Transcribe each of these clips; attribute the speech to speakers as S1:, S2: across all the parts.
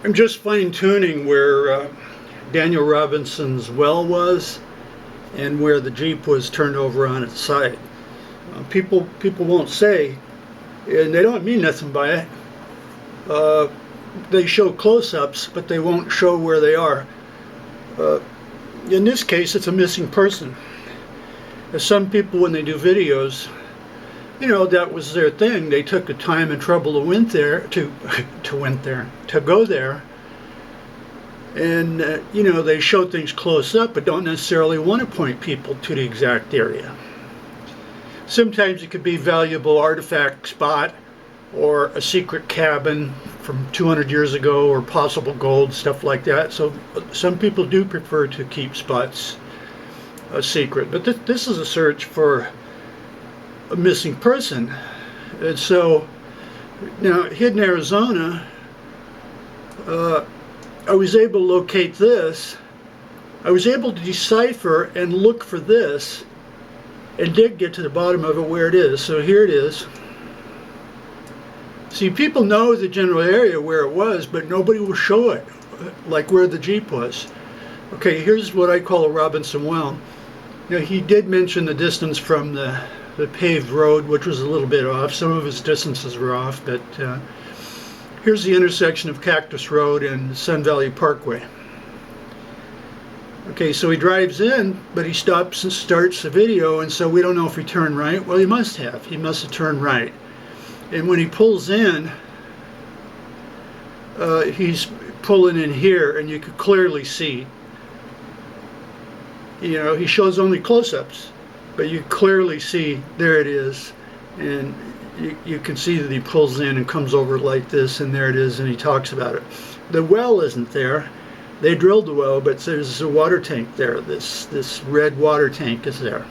S1: I'm just fine-tuning where Daniel Robinson's well was and where the Jeep was turned over on its side. People won't say, and they don't mean nothing by it. They show close-ups, but they won't show where they are. In this case, it's a missing person. As some people, when they do videos, that was their thing. They took the time and trouble to go there, and they show things close up, but don't necessarily want to point people to the exact area. Sometimes it could be valuable artifact spot, or a secret cabin from 200 years ago, or possible gold, stuff like that. So some people do prefer to keep spots a secret. But this is a search for a missing person. And so now, hidden Arizona, I was able to locate this. I was able to decipher and look for this, and did get to the bottom of it where it is. So here it is. See, people know the general area where it was, but nobody will show it, like where the Jeep was. Okay, here's what I call a Robinson well. He did mention the distance from the paved road, which was a little bit off. Some of his distances were off, but here's the intersection of Cactus Road and Sun Valley Parkway. Okay, so he drives in, but he stops and starts the video, and so we don't know if he turned right. Well, he must have. He must have turned right. And when he pulls in, he's pulling in here, and you could clearly see. He shows only close-ups, but you clearly see, there it is. And you can see that he pulls in and comes over like this, and there it is, and he talks about it. The well isn't there. They drilled the well, but there's a water tank there. This red water tank is there.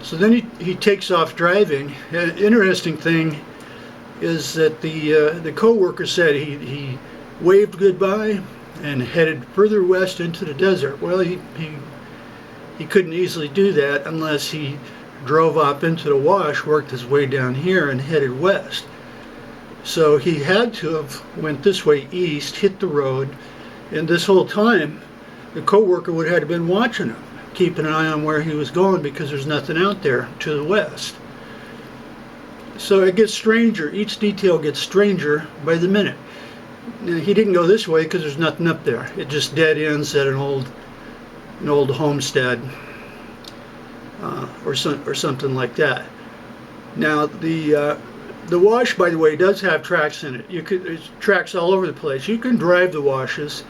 S1: So then he takes off driving. An interesting thing is that the co-worker said he waved goodbye and headed further west into the desert. Well, he couldn't easily do that unless he drove up into the wash, worked his way down here, and headed west. So he had to have went this way east, hit the road, and this whole time the co-worker would have been watching him, keeping an eye on where he was going, because there's nothing out there to the west. So it gets stranger. Each detail gets stranger by the minute. Now, he didn't go this way because there's nothing up there. It just dead ends at an old homestead or something like that. Now the wash, by the way, does have tracks in it. There's tracks all over the place. You can drive the washes.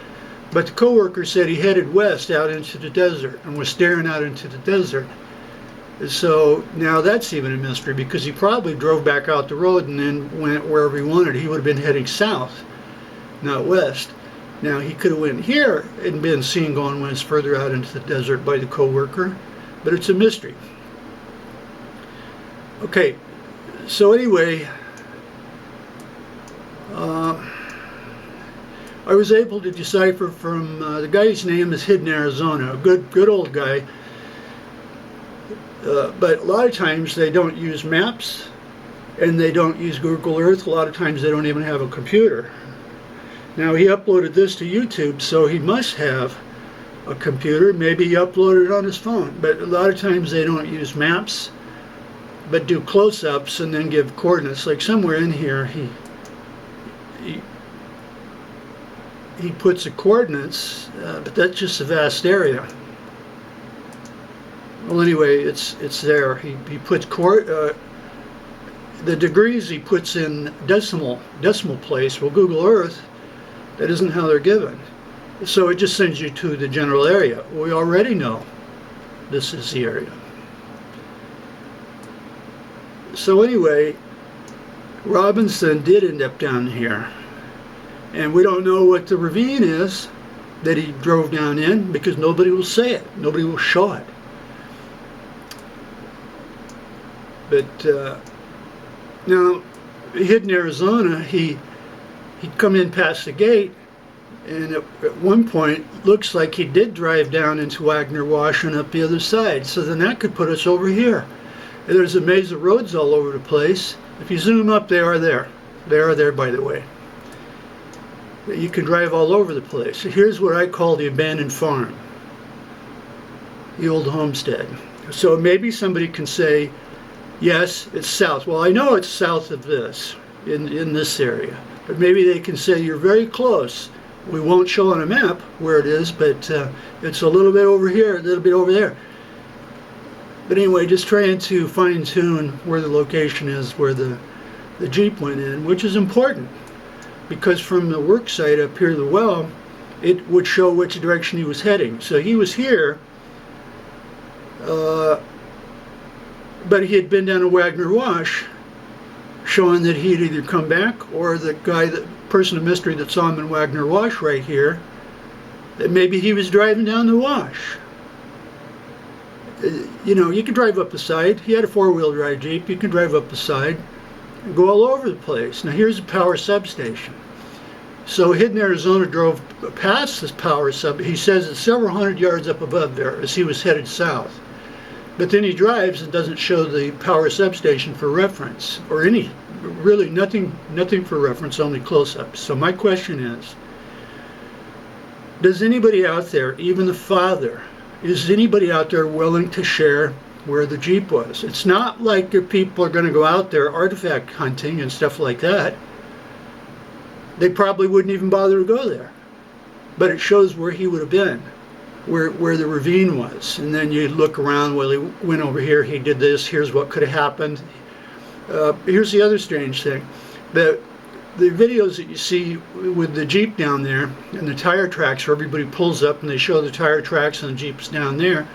S1: But the co-worker said he headed west out into the desert and was staring out into the desert. So now that's even a mystery, because he probably drove back out the road and then went wherever he wanted. He would have been heading south, not west. Now he could have went here and been seen going west further out into the desert by the co-worker, but it's a mystery. Okay, so anyway, I was able to decipher from the guy's name is Hidden Arizona, a good old guy. But a lot of times they don't use maps, and they don't use Google Earth. A lot of times they don't even have a computer. Now, he uploaded this to YouTube, so he must have a computer. Maybe he uploaded it on his phone. But a lot of times they don't use maps, but do close-ups and then give coordinates. Like somewhere in here, he puts the coordinates, but that's just a vast area. Well, anyway, it's there. He puts the degrees he puts in decimal place. Well, Google Earth, that isn't how they're given. So it just sends you to the general area. We already know this is the area. So anyway, Robinson did end up down here. And we don't know what the ravine is that he drove down in, because nobody will say it. Nobody will show it. But now, Hidden Arizona, he'd come in past the gate, and at one point, looks like he did drive down into Wagner Wash and up the other side. So then that could put us over here. And there's a maze of roads all over the place. If you zoom up, they are there. They are there, by the way. that you can drive all over the place. Here's what I call the abandoned farm, the old homestead. So maybe somebody can say, yes, it's south. Well, I know it's south of this, in this area. But maybe they can say, you're very close. We won't show on a map where it is, but it's a little bit over here, a little bit over there. But anyway, just trying to fine-tune where the location is, where the Jeep went in, which is important. Because from the work site up here to the well, it would show which direction he was heading. So he was here, but he had been down to Wagner Wash, showing that he had either come back, or the guy, the person of mystery that saw him in Wagner Wash right here, that maybe he was driving down the wash. You know, you can drive up the side. He had a four-wheel drive Jeep. You can drive up the side and go all over the place. Now here's a power substation. So Hidden Arizona drove past this power sub. He says it's several hundred yards up above there as he was headed south. But then he drives and doesn't show the power substation for reference, or any, really nothing for reference, only close-ups. So my question is, does anybody out there, even the father, is anybody out there willing to share where the Jeep was? It's not like your people are going to go out there artifact hunting and stuff like that. They probably wouldn't even bother to go there. But it shows where he would have been, where the ravine was. And then you look around, well, he went over here, he did this, here's what could have happened. Here's the other strange thing. The videos that you see with the Jeep down there and the tire tracks where everybody pulls up and they show the tire tracks and the Jeep's down there,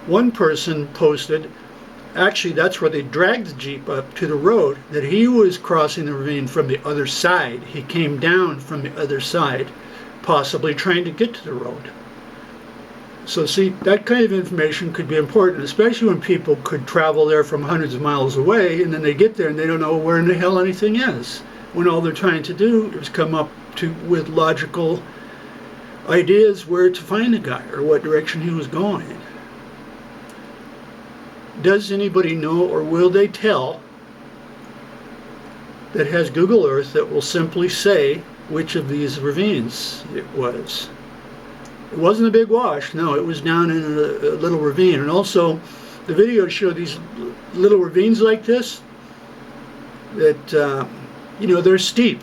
S1: one person posted, actually that's where they dragged the Jeep up to the road, that he was crossing the ravine from the other side. He came down from the other side, possibly trying to get to the road. So see, that kind of information could be important, especially when people could travel there from hundreds of miles away and then they get there and they don't know where in the hell anything is, when all they're trying to do is come up with logical ideas where to find the guy or what direction he was going. Does anybody know, or will they tell, that has Google Earth that will simply say which of these ravines it was? It wasn't a big wash, no, it was down in a little ravine. And also, the videos show these little ravines like this, that, you know, they're steep.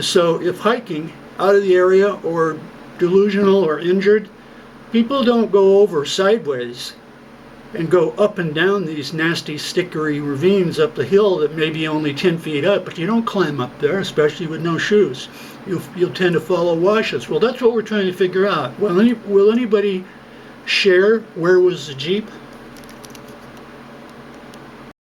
S1: So if hiking out of the area or delusional or injured, people don't go over sideways and go up and down these nasty stickery ravines up the hill that may be only 10 feet up, but you don't climb up there, especially with no shoes. You'll tend to follow washes. Well, that's what we're trying to figure out. Will anybody share where was the Jeep?